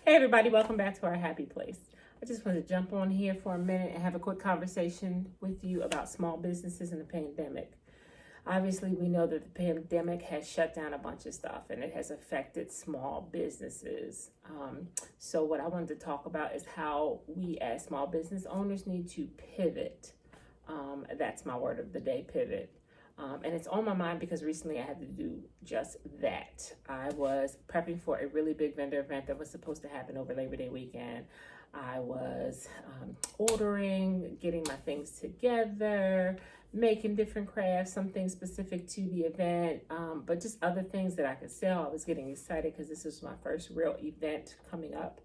Hey everybody, welcome back to our happy place. I just wanted to jump on here for a minute and have a quick conversation with you about small businesses and the pandemic. Obviously, we know that the pandemic has shut down a bunch of stuff and it has affected small businesses. So what I wanted to talk about is how we as small business owners need to pivot. That's my word of the day, pivot. And it's on my mind because recently I had to do just that. I was prepping for a really big vendor event that was supposed to happen over Labor Day weekend. I was ordering, getting my things together, making different crafts, something specific to the event, but just other things that I could sell. I was getting excited because this is my first real event coming up.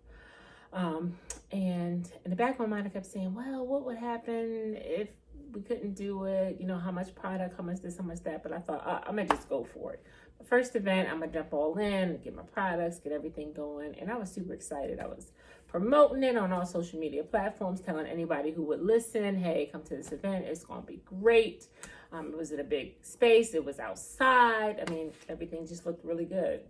And in the back of my mind, I kept saying, well, what would happen if we couldn't do it? You know, how much product, how much this, how much that. But I thought, I'm going to just go for it. The first event, I'm going to jump all in, get my products, get everything going. And I was super excited. I was promoting it on all social media platforms, telling anybody who would listen, hey, come to this event. It's going to be great. It was in a big space. It was outside. I mean, everything just looked really good.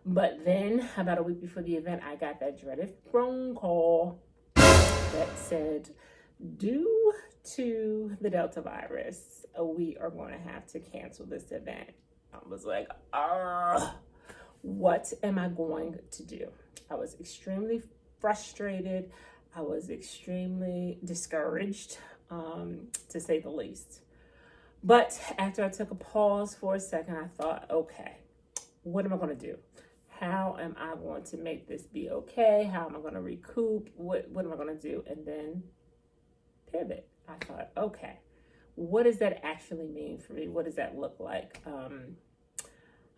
But then about a week before the event, I got that dreaded phone call that said, due to the Delta virus, we are going to have to cancel this event. I was like, what am I going to do? I was extremely frustrated. I was extremely discouraged, to say the least. But after I took a pause for a second, I thought, okay, what am I going to do? How am I going to make this be okay? How am I going to recoup? What am I going to do? And then pivot. I thought, okay, what does that actually mean for me? What does that look like?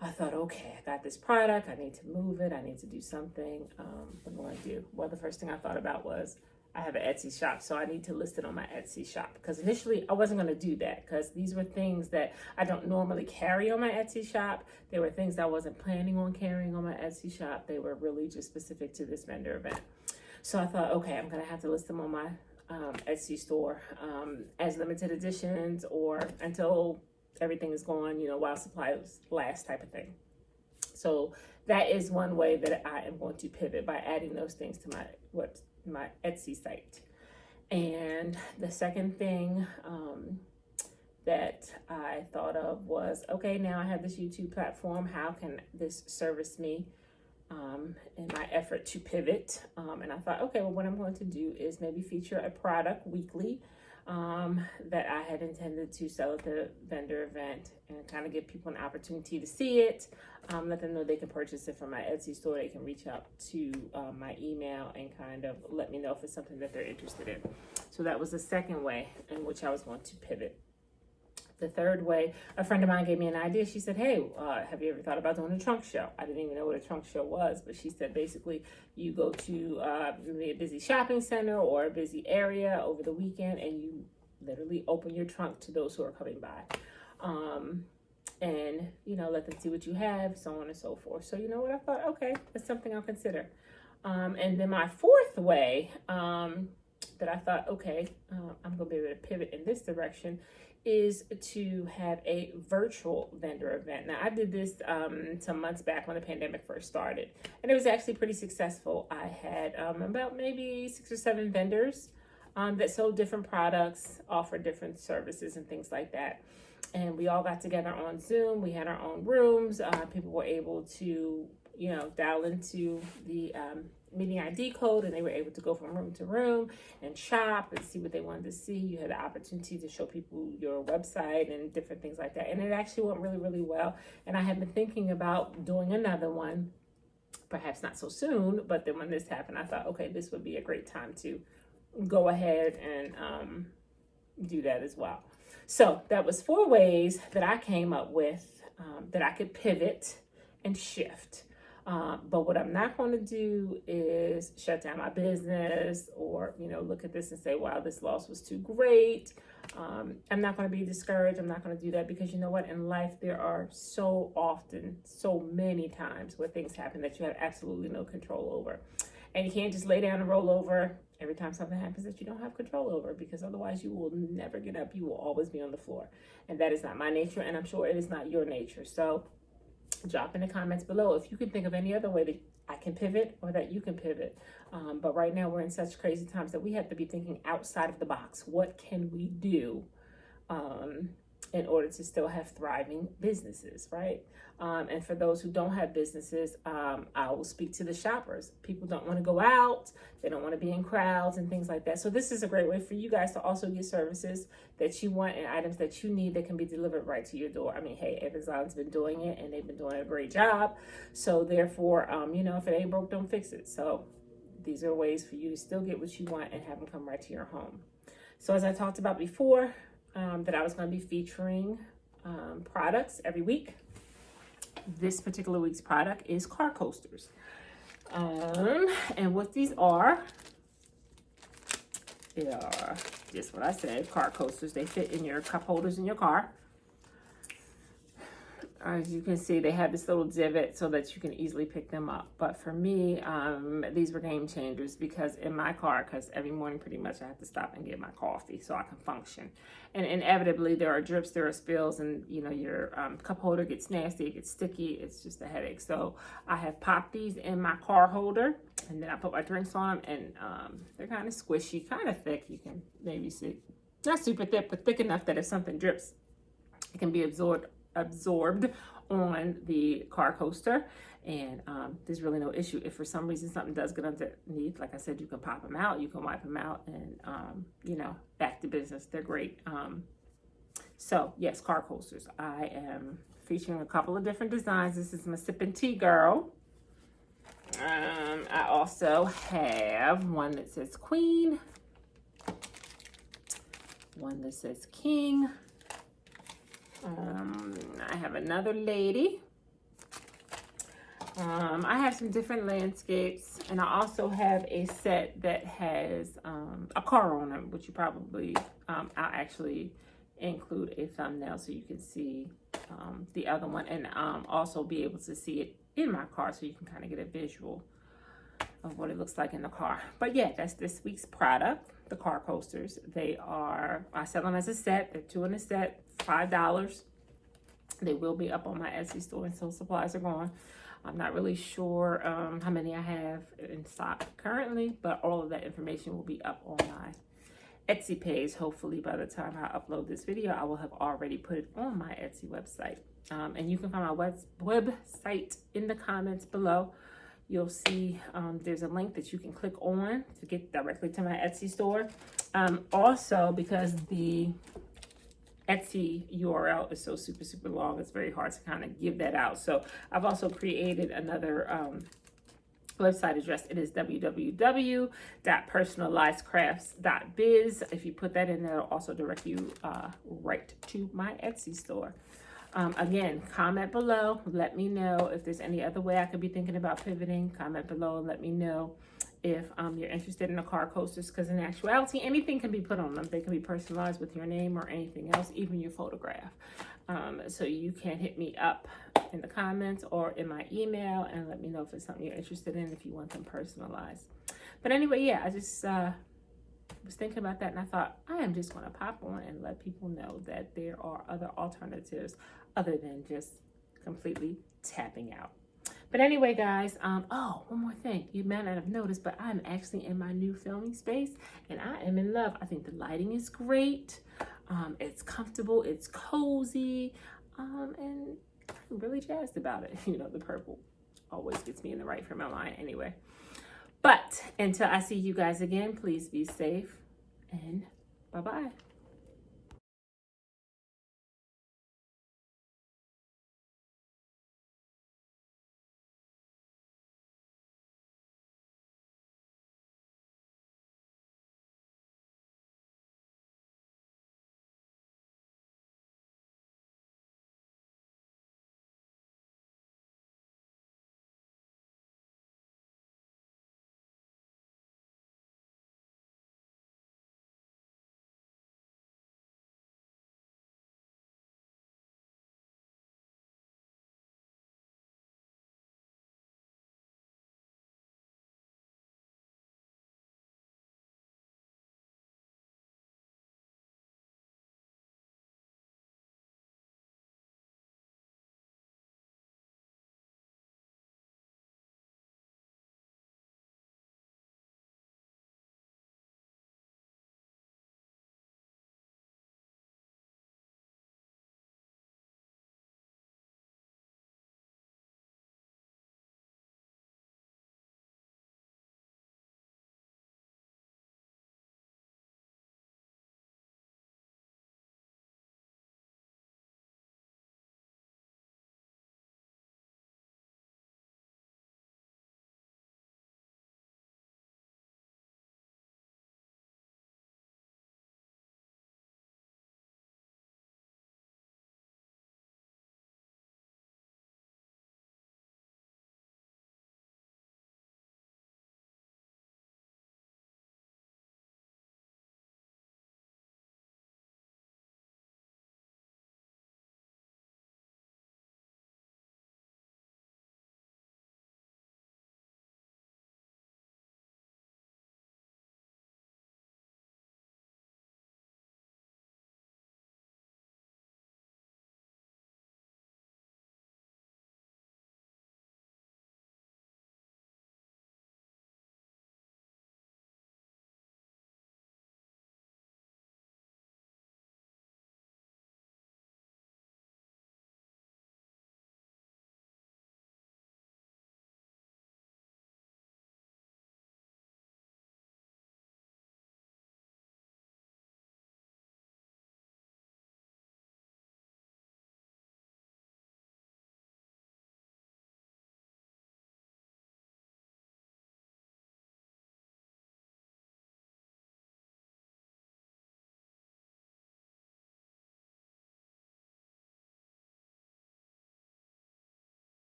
I thought, okay, I got this product. I need to move it. I need to do something. What am I going to do? Well, the first thing I thought about was I have an Etsy shop, so I need to list it on my Etsy shop. Because initially I wasn't going to do that because these were things that I don't normally carry on my Etsy shop. They were things I wasn't planning on carrying on my Etsy shop. They were really just specific to this vendor event. So I thought, okay, I'm going to have to list them on my Etsy store as limited editions or until everything is gone, you know, while supplies last type of thing. So that is one way that I am going to pivot, by adding those things to my Etsy site. And the second thing that I thought of was, okay, now I have this YouTube platform. How can this service me in my effort to pivot? And I thought, okay, well, what I'm going to do is maybe feature a product weekly that I had intended to sell at the vendor event and kind of give people an opportunity to see it, let them know they can purchase it from my Etsy store. They can reach out to my email and kind of let me know if it's something that they're interested in. So that was the second way in which I was going to pivot. The third way, a friend of mine gave me an idea. She said, hey, have you ever thought about doing a trunk show? I didn't even know what a trunk show was, but she said basically you go to maybe a busy shopping center or a busy area over the weekend and you literally open your trunk to those who are coming by. And, you know, let them see what you have, so on and so forth. So, you know what, I thought, okay, that's something I'll consider. And then my fourth way that I thought, okay, I'm going to be able to pivot in this direction is to have a virtual vendor event. Now, I did this some months back when the pandemic first started, and it was actually pretty successful. I had about maybe 6 or 7 vendors that sold different products, offered different services and things like that. And we all got together on Zoom. We had our own rooms. People were able to, you know, dial into the meeting ID code, and they were able to go from room to room and shop and see what they wanted to see. You had the opportunity to show people your website and different things like that. And it actually went really, really well. And I had been thinking about doing another one, perhaps not so soon, but then when this happened, I thought, okay, this would be a great time to go ahead and do that as well. So that was 4 ways that I came up with that I could pivot and shift. But what I'm not going to do is shut down my business or, you know, look at this and say, wow, this loss was too great. I'm not going to be discouraged. I'm not going to do that because you know what? In life, there are so often, so many times where things happen that you have absolutely no control over. And you can't just lay down and roll over every time something happens that you don't have control over, because otherwise you will never get up. You will always be on the floor. And that is not my nature, and I'm sure it is not your nature. So drop in the comments below if you can think of any other way that I can pivot or that you can pivot. But right now we're in such crazy times that we have to be thinking outside of the box. What can we do in order to still have thriving businesses, right? And for those who don't have businesses, I will speak to the shoppers. People don't want to go out. They don't want to be in crowds and things like that. So this is a great way for you guys to also get services that you want and items that you need that can be delivered right to your door. I mean, hey, Amazon's been doing it and they've been doing a great job. So therefore, you know, if it ain't broke, don't fix it. So these are ways for you to still get what you want and have them come right to your home. So as I talked about before, that I was going to be featuring products every week. This particular week's product is car coasters. And what these are, they are just what I said, car coasters. They fit in your cup holders in your car. As you can see, they have this little divot so that you can easily pick them up. But for me, these were game changers because in my car, because every morning pretty much I have to stop and get my coffee so I can function. And inevitably there are drips, there are spills, and you know, your cup holder gets nasty, it gets sticky, it's just a headache. So I have popped these in my car holder and then I put my drinks on them, and they're kind of squishy, kind of thick. You can maybe see, not super thick, but thick enough that if something drips, it can be absorbed on the car coaster, and there's really no issue. If for some reason something does get underneath, like I said, you can pop them out, you can wipe them out, and you know, back to business. They're great. So yes, car coasters. I am featuring a couple of different designs. This is my sipping tea girl. I also have one that says Queen, one that says King. I have another lady. I have some different landscapes, and I also have a set that has a car on it, which you probably, I'll actually include a thumbnail so you can see the other one, and also be able to see it in my car so you can kind of get a visual of what it looks like in the car. But yeah, that's this week's product, the car coasters. They are, I sell them as a set. They're 2 in a set, $5. They will be up on my Etsy store until supplies are gone. I'm not really sure how many I have in stock currently, but all of that information will be up on my Etsy page. Hopefully by the time I upload this video, I will have already put it on my Etsy website. And you can find my website in the comments below. You'll see there's a link that you can click on to get directly to my Etsy store. Also, because the Etsy URL is so super long, it's very hard to kind of give that out. So I've also created another website address. It is www.personalizedcrafts.biz. If you put that in there, it'll also direct you right to my Etsy store. Again, comment below. Let me know if there's any other way I could be thinking about pivoting. Comment below and let me know if you're interested in the car coasters, because in actuality, anything can be put on them. They can be personalized with your name or anything else, even your photograph. So you can hit me up in the comments or in my email and let me know if it's something you're interested in, if you want them personalized. But anyway, yeah, I just was thinking about that, and I thought I am just going to pop on and let people know that there are other alternatives other than just completely tapping out. But anyway, guys, oh, one more thing. You might not have noticed, but I'm actually in my new filming space, and I am in love. I think the lighting is great. It's comfortable. It's cozy. And I'm really jazzed about it. You know, the purple always gets me in the right frame of mind anyway. But until I see you guys again, please be safe, and bye-bye.